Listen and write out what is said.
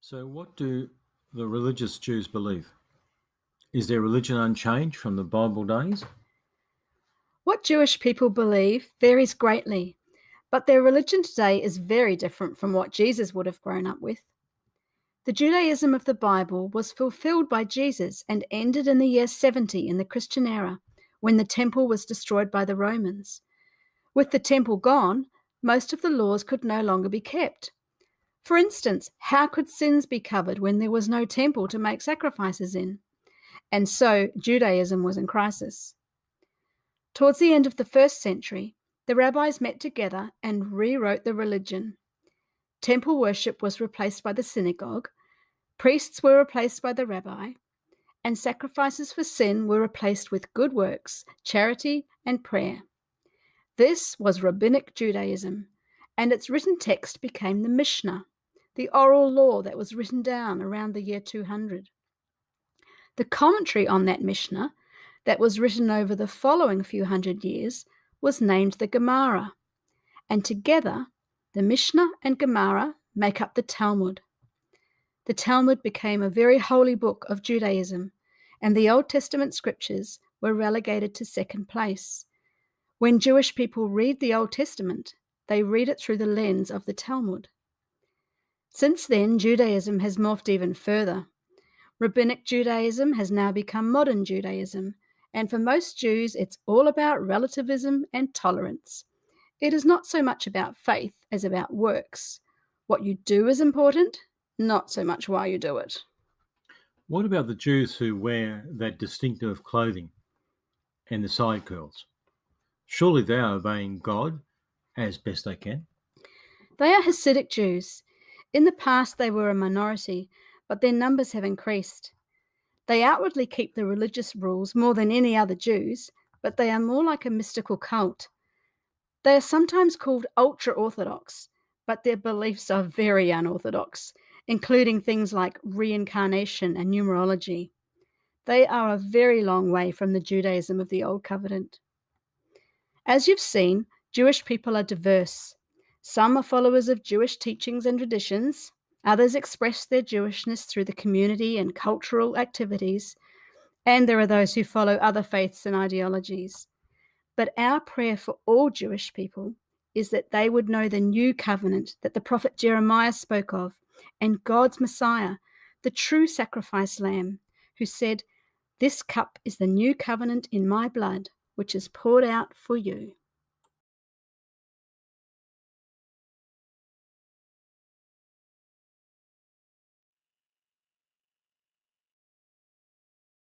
So, what do the religious Jews believe? Is their religion unchanged from the Bible days? What Jewish people believe varies greatly, but their religion today is very different from what Jesus would have grown up with. The Judaism of the Bible was fulfilled by Jesus and ended in the year 70 in the Christian era, when the temple was destroyed by the Romans. With the temple gone, most of the laws could no longer be kept. For instance, how could sins be covered when there was no temple to make sacrifices in? And so Judaism was in crisis. Towards the end of the first century, the rabbis met together and rewrote the religion. Temple worship was replaced by the synagogue, priests were replaced by the rabbi, and sacrifices for sin were replaced with good works, charity, and prayer. This was Rabbinic Judaism, and its written text became the Mishnah, the oral law that was written down around the year 200. The commentary on that Mishnah, that was written over the following few hundred years, was named the Gemara, and together the Mishnah and Gemara make up the Talmud. The Talmud became a very holy book of Judaism, and the Old Testament scriptures were relegated to second place. When Jewish people read the Old Testament, they read it through the lens of the Talmud. Since then, Judaism has morphed even further. Rabbinic Judaism has now become modern Judaism, and for most Jews, it's all about relativism and tolerance. It is not so much about faith as about works. What you do is important, not so much why you do it. What about the Jews who wear that distinctive clothing and the side curls? Surely they are obeying God as best they can. They are Hasidic Jews. In the past, they were a minority, but their numbers have increased. They outwardly keep the religious rules more than any other Jews, but they are more like a mystical cult. They are sometimes called ultra-Orthodox, but their beliefs are very unorthodox, including things like reincarnation and numerology. They are a very long way from the Judaism of the Old Covenant. As you've seen, Jewish people are diverse. Some are followers of Jewish teachings and traditions. Others express their Jewishness through the community and cultural activities. And there are those who follow other faiths and ideologies. But our prayer for all Jewish people is that they would know the new covenant that the prophet Jeremiah spoke of, and God's Messiah, the true sacrifice lamb, who said, "This cup is the new covenant in my blood, which is poured out for you."